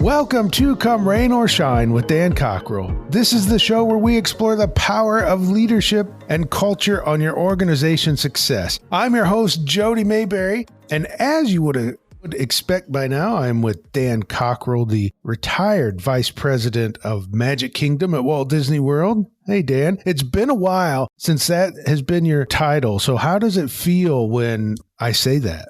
Welcome to Come Rain or Shine with Dan Cockrell. This is the show where we explore the power of leadership and culture on your organization's success. I'm your host, Jody Mayberry, and as you would expect by now, I'm with Dan Cockrell, the retired Vice President of Magic Kingdom at Walt Disney World. Hey, Dan, it's been a while since that has been your title, so how does it feel when I say that?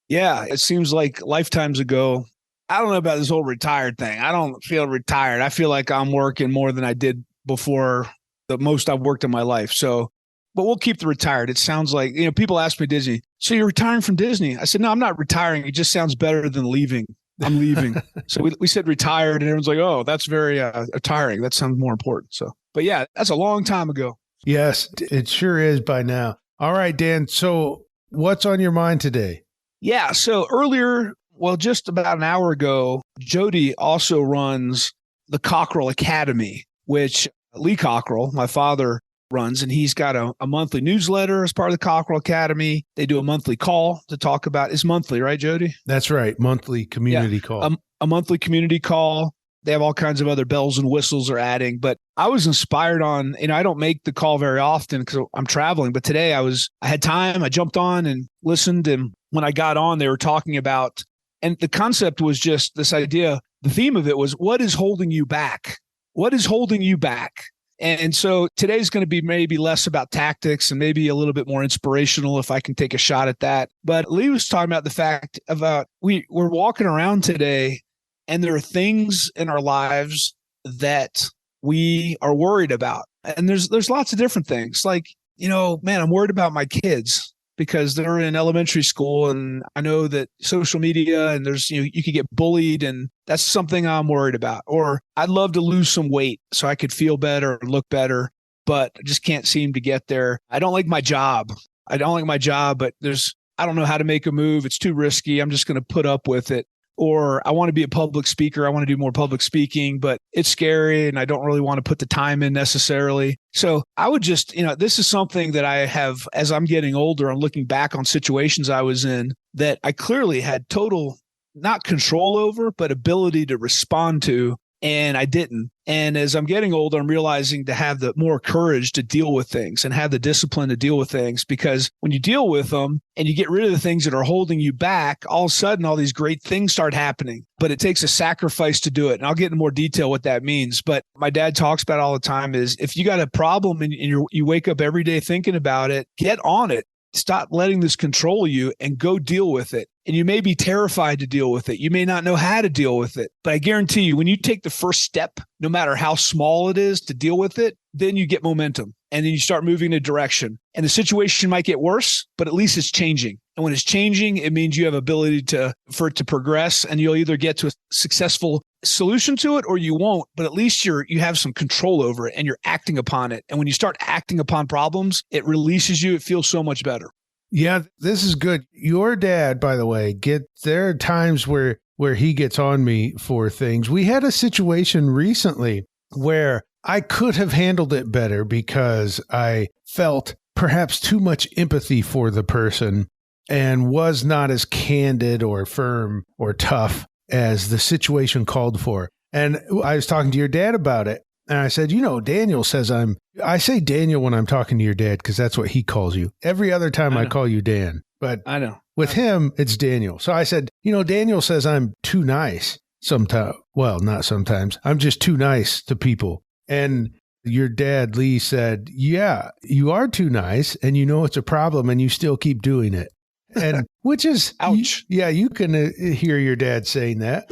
Yeah, it seems like lifetimes ago. I don't know about this whole retired thing. I don't feel retired. I feel like I'm working more than I did before, the most I've worked in my life. So, but we'll keep the retired. It sounds like, people ask me, Disney, so you're retiring from Disney? I said, no, I'm not retiring. It just sounds better than leaving. I'm leaving. So we said retired and everyone's like, oh, that's very tiring. That sounds more important. So, but yeah, that's a long time ago. Yes, it sure is by now. All right, Dan. So what's on your mind today? Yeah. So earlier, just about an hour ago, Jody also runs the Cockerell Academy, which Lee Cockerell, my father, runs, and he's got a monthly newsletter as part of the Cockerell Academy. They do a monthly call to talk about, it's monthly, right, Jody? That's right. Monthly community call. A monthly community call. They have all kinds of other bells and whistles they're adding, but I was inspired on, I don't make the call very often because I'm traveling, but today I had time. I jumped on and listened. And when I got on, they were talking about, and the concept was just this idea, the theme of it was, what is holding you back? What is holding you back? And so today's going to be maybe less about tactics and maybe a little bit more inspirational if I can take a shot at that. But Lee was talking about the fact about we're walking around today and there are things in our lives that we are worried about. And there's lots of different things like, man, I'm worried about my kids because they're in elementary school and I know that social media and there's, you could get bullied and that's something I'm worried about. Or I'd love to lose some weight so I could feel better and look better, but I just can't seem to get there. I don't like my job. But I don't know how to make a move. It's too risky. I'm just going to put up with it. Or I want to be a public speaker. I want to do more public speaking, but it's scary and I don't really want to put the time in necessarily. So I would just, this is something that I have, as I'm getting older, I'm looking back on situations I was in that I clearly had total, not control over, but ability to respond to. And I didn't. And as I'm getting older, I'm realizing to have the more courage to deal with things and have the discipline to deal with things, because when you deal with them and you get rid of the things that are holding you back, all of a sudden, all these great things start happening, but it takes a sacrifice to do it. And I'll get into more detail what that means. But my dad talks about all the time is if you got a problem and you wake up every day thinking about it, get on it. Stop letting this control you and go deal with it. And you may be terrified to deal with it. You may not know how to deal with it. But I guarantee you, when you take the first step, no matter how small it is to deal with it, then you get momentum. And then you start moving in a direction. And the situation might get worse, but at least it's changing. And when it's changing, it means you have ability for it to progress. And you'll either get to a successful solution to it or you won't. But at least you have some control over it and you're acting upon it. And when you start acting upon problems, it releases you. It feels so much better. Yeah, this is good. Your dad, by the way, there are times where he gets on me for things. We had a situation recently where I could have handled it better because I felt perhaps too much empathy for the person and was not as candid or firm or tough as the situation called for. And I was talking to your dad about it. And I said, Daniel says I say Daniel when I'm talking to your dad because that's what he calls you. Every other time I call you Dan. But I know. With him, it's Daniel. So I said, Daniel says I'm too nice sometimes. Well, not sometimes. I'm just too nice to people. And your dad, Lee, said, yeah, you are too nice and it's a problem and you still keep doing it. And which is, ouch. You can hear your dad saying that.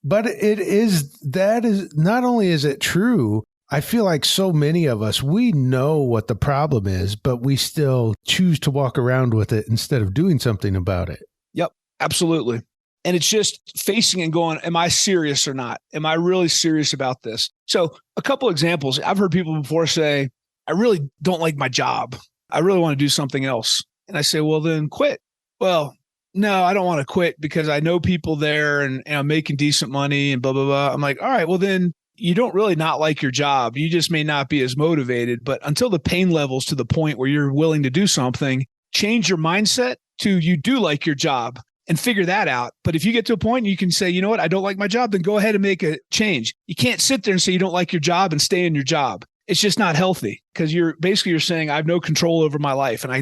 But that is not only is it true, I feel like so many of us, we know what the problem is, but we still choose to walk around with it instead of doing something about it. Yep, absolutely. And it's just facing and going, am I serious or not? Am I really serious about this? So a couple examples. I've heard people before say, I really don't like my job. I really want to do something else. And I say, well, then quit. Well, no, I don't want to quit because I know people there and I'm making decent money and blah, blah, blah. I'm like, all right, well, then you don't really not like your job. You just may not be as motivated. But until the pain level's to the point where you're willing to do something, change your mindset to you do like your job. and figure that out. But if you get to a point and you can say, you know what, I don't like my job, then go ahead and make a change. You can't sit there and say you don't like your job and stay in your job. It's just not healthy, because you're saying I have no control over my life and I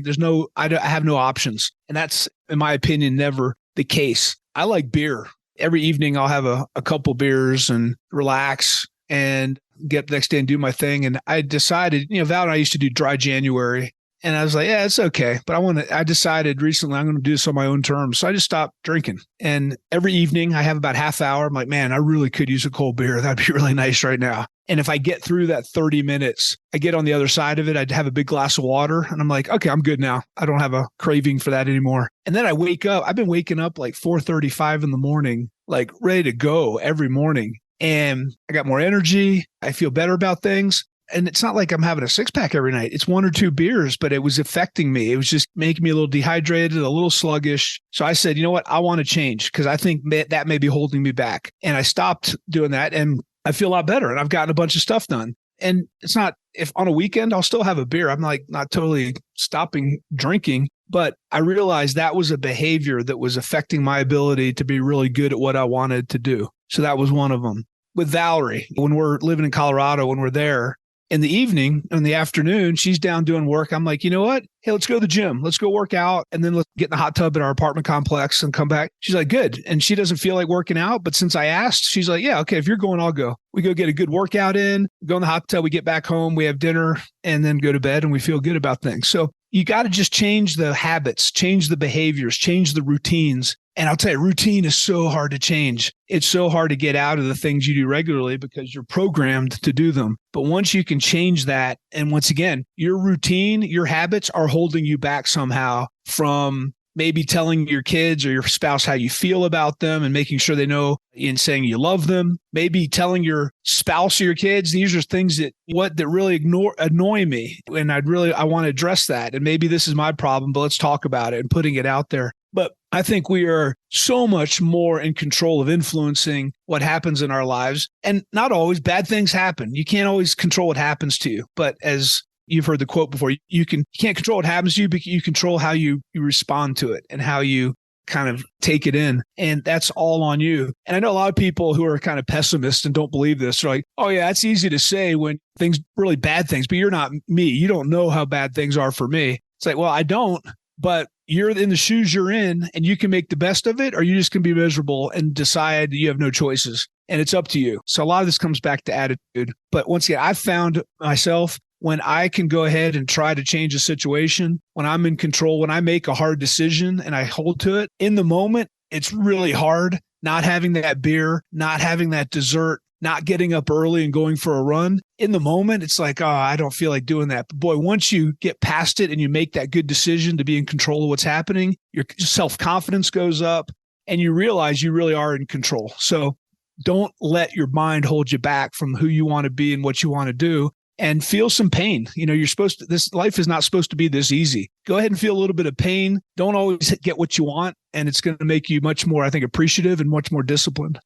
have no options. And that's, in my opinion, never the case. I like beer. Every evening I'll have a couple beers and relax and get the next day and do my thing. And I decided, Val and I used to do dry January. And I was like, yeah, it's okay. But I decided recently I'm going to do this on my own terms. So I just stopped drinking. And every evening I have about half hour. I'm like, man, I really could use a cold beer. That'd be really nice right now. And if I get through that 30 minutes, I get on the other side of it, I'd have a big glass of water and I'm like, okay, I'm good now. I don't have a craving for that anymore. And then I wake up. I've been waking up like 4:35 in the morning, like ready to go every morning. And I got more energy. I feel better about things. And it's not like I'm having a six pack every night. It's one or two beers, but it was affecting me. It was just making me a little dehydrated, a little sluggish. So I said, you know what? I want to change, because I think that may be holding me back. And I stopped doing that and I feel a lot better. And I've gotten a bunch of stuff done. And it's not, if on a weekend, I'll still have a beer. I'm like not totally stopping drinking, but I realized that was a behavior that was affecting my ability to be really good at what I wanted to do. So that was one of them. With Valerie, when we're living in Colorado, when we're there, in the evening, in the afternoon, she's down doing work. I'm like, you know what? Hey, let's go to the gym. Let's go work out. And then let's get in the hot tub at our apartment complex and come back. She's like, good. And she doesn't feel like working out. But since I asked, she's like, yeah, okay, if you're going, I'll go. We go get a good workout in, go in the hot tub, we get back home, we have dinner, and then go to bed, and we feel good about things. So you got to just change the habits, change the behaviors, change the routines. And I'll tell you, routine is so hard to change. It's so hard to get out of the things you do regularly because you're programmed to do them. But once you can change that, and once again, your routine, your habits are holding you back somehow from maybe telling your kids or your spouse how you feel about them and making sure they know, and saying you love them. Maybe telling your spouse or your kids, these are things that really annoy me. And I want to address that. And maybe this is my problem, but let's talk about it, and putting it out there. But I think we are so much more in control of influencing what happens in our lives. And not always bad things happen. You can't always control what happens to you. But as you've heard the quote before, you can't control what happens to you, but you control how you respond to it and how you kind of take it in. And that's all on you. And I know a lot of people who are kind of pessimists and don't believe this are like, oh yeah, it's easy to say when things, really bad things, but you're not me. You don't know how bad things are for me. It's like, well, I don't, but you're in the shoes you're in, and you can make the best of it, or you just can be miserable and decide you have no choices, and it's up to you. So a lot of this comes back to attitude. But once again, I've found myself, when I can go ahead and try to change a situation, when I'm in control, when I make a hard decision and I hold to it, in the moment, it's really hard not having that beer, not having that dessert, not getting up early and going for a run. In the moment, it's like, oh, I don't feel like doing that. But boy, once you get past it and you make that good decision to be in control of what's happening, your self-confidence goes up and you realize you really are in control. So don't let your mind hold you back from who you want to be and what you want to do, and feel some pain. This life is not supposed to be this easy. Go ahead and feel a little bit of pain. Don't always get what you want. And it's going to make you much more, I think, appreciative and much more disciplined.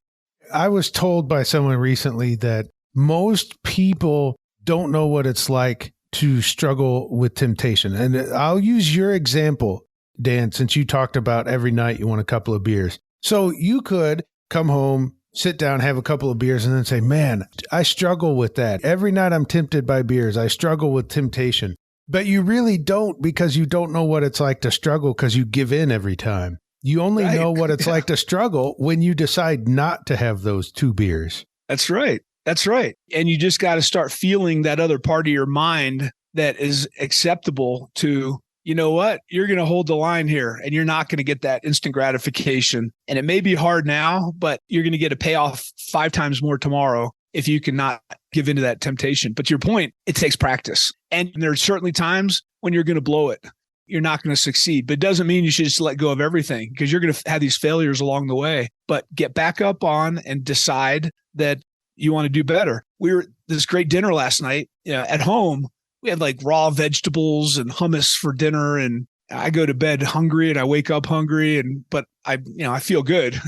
I was told by someone recently that most people don't know what it's like to struggle with temptation. And I'll use your example, Dan, since you talked about every night you want a couple of beers. So you could come home, sit down, have a couple of beers, and then say, man, I struggle with that. Every night I'm tempted by beers. I struggle with temptation. But you really don't, because you don't know what it's like to struggle, because you give in every time. You only know what it's like to struggle when you decide not to have those two beers. That's right. That's right. And you just got to start feeling that other part of your mind that is acceptable to, you know what, you're going to hold the line here and you're not going to get that instant gratification. And it may be hard now, but you're going to get a payoff 5 times more tomorrow if you cannot give into that temptation. But to your point, it takes practice. And there are certainly times when you're going to blow it. You're not going to succeed, but it doesn't mean you should just let go of everything, because you're going to have these failures along the way. But get back up on and decide that you want to do better. We were at this great dinner last night, at home. We had like raw vegetables and hummus for dinner, and I go to bed hungry and I wake up hungry, but I feel good.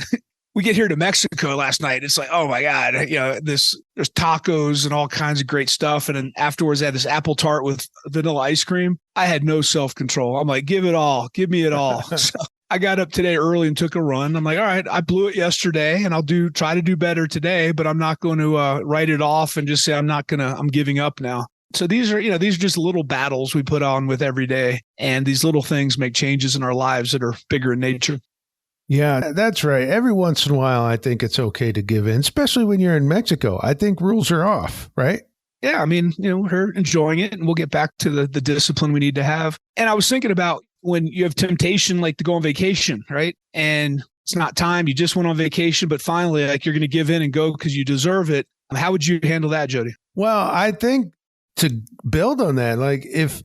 We get here to Mexico last night. It's like, oh my God, there's tacos and all kinds of great stuff. And then afterwards, I had this apple tart with vanilla ice cream. I had no self-control. I'm like, give me it all. So I got up today early and took a run. I'm like, all right, I blew it yesterday and I'll try to do better today, but I'm not going to write it off and just say I'm giving up now. So these are just little battles we put on with every day. And these little things make changes in our lives that are bigger in nature. Yeah, that's right. Every once in a while, I think it's okay to give in, especially when you're in Mexico. I think rules are off, right? Yeah, I mean, we're enjoying it and we'll get back to the discipline we need to have. And I was thinking about when you have temptation, like to go on vacation, right? And it's not time. You just went on vacation, but finally, like you're going to give in and go because you deserve it. How would you handle that, Jody? Well, I think to build on that, like if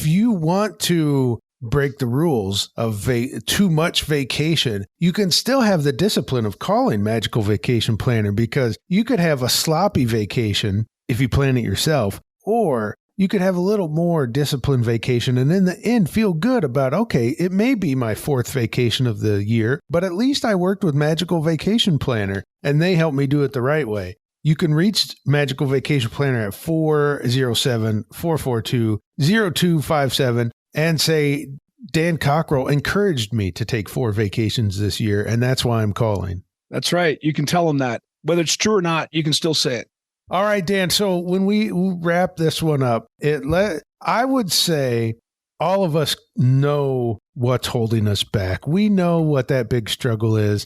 you want to break the rules of too much vacation, you can still have the discipline of calling Magical Vacation Planner, because you could have a sloppy vacation if you plan it yourself, or you could have a little more disciplined vacation and in the end feel good about, okay, it may be my 4th vacation of the year, but at least I worked with Magical Vacation Planner and they helped me do it the right way. You can reach Magical Vacation Planner at 407-442-0257 and say, Dan Cockrell encouraged me to take 4 vacations this year, and that's why I'm calling. That's right. You can tell them that. Whether it's true or not, you can still say it. All right, Dan. So when we wrap this one up, I would say all of us know what's holding us back. We know what that big struggle is.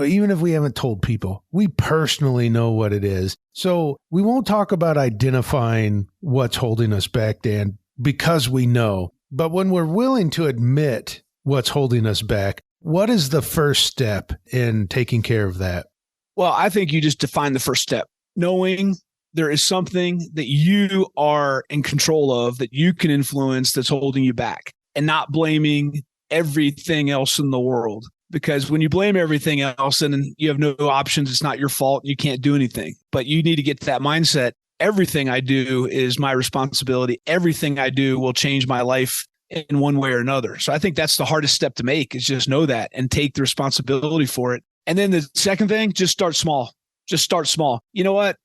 Even if we haven't told people, we personally know what it is. So we won't talk about identifying what's holding us back, Dan, because we know. But when we're willing to admit what's holding us back, what is the first step in taking care of that? Well, I think you just define the first step. Knowing there is something that you are in control of, that you can influence, that's holding you back, and not blaming everything else in the world. Because when you blame everything else, then you have no options. It's not your fault. You can't do anything. But you need to get to that mindset. Everything I do is my responsibility. Everything I do will change my life in one way or another. So I think that's the hardest step to make, is just know that and take the responsibility for it. And then the second thing, just start small. Just start small. You know what?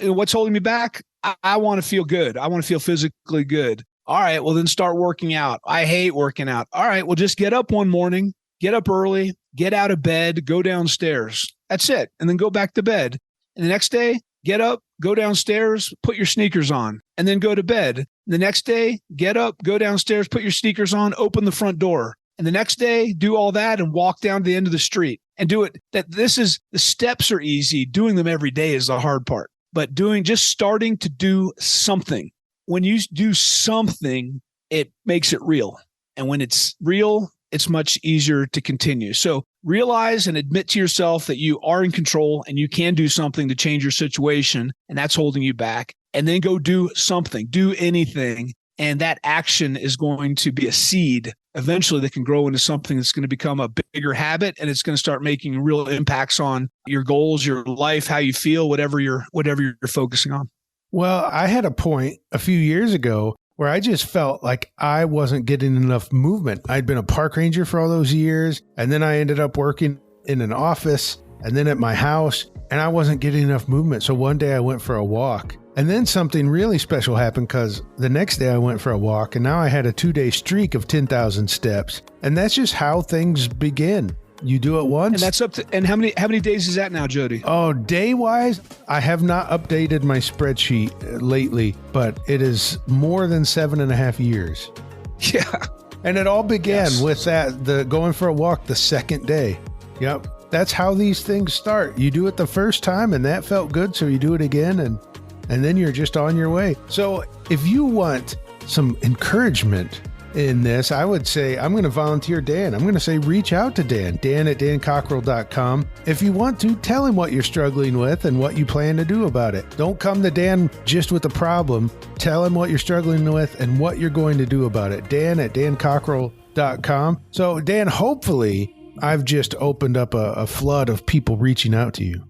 What's holding me back? I want to feel good. I want to feel physically good. All right, well then start working out. I hate working out. All right, well just get up one morning, get up early, get out of bed, go downstairs. That's it. And then go back to bed. And the next day, get up, go downstairs, put your sneakers on, and then go to bed. The next day, get up, go downstairs, put your sneakers on, open the front door. And the next day, do all that and walk down to the end of the street and do it. The steps are easy. Doing them every day is the hard part. But just starting to do something. When you do something, it makes it real. And when it's real, it's much easier to continue. So realize and admit to yourself that you are in control and you can do something to change your situation, and that's holding you back. And then go do something, do anything. And that action is going to be a seed eventually that can grow into something that's going to become a bigger habit, and it's going to start making real impacts on your goals, your life, how you feel, whatever you're focusing on. Well, I had a point a few years ago where I just felt like I wasn't getting enough movement. I'd been a park ranger for all those years, and then I ended up working in an office and then at my house, and I wasn't getting enough movement. So one day I went for a walk. And then something really special happened, because the next day I went for a walk, and now I had a 2-day streak of 10,000 steps. And that's just how things begin. You do it once. And that's up to, and how many days is that now, Jody? Oh, day-wise, I have not updated my spreadsheet lately, but it is more than 7.5 years. Yeah. And it all began with the going for a walk the second day. Yep. That's how these things start. You do it the first time and that felt good, so you do it again, and then you're just on your way. So if you want some encouragement in this, I would say I'm going to volunteer Dan. I'm going to say reach out to Dan at dancockerell.com. If you want to, tell him what you're struggling with and what you plan to do about it. Don't come to Dan just with a problem. Tell him what you're struggling with and what you're going to do about it. Dan at dancockerell.com. So Dan, hopefully I've just opened up a flood of people reaching out to you.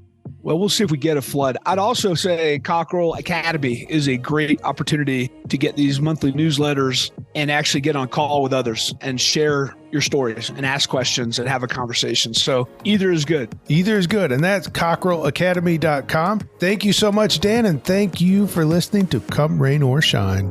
Well, we'll see if we get a flood. I'd also say Cockerell Academy is a great opportunity to get these monthly newsletters and actually get on call with others and share your stories and ask questions and have a conversation. So either is good. Either is good. And that's cockerellacademy.com. Thank you so much, Dan. And thank you for listening to Come Rain or Shine.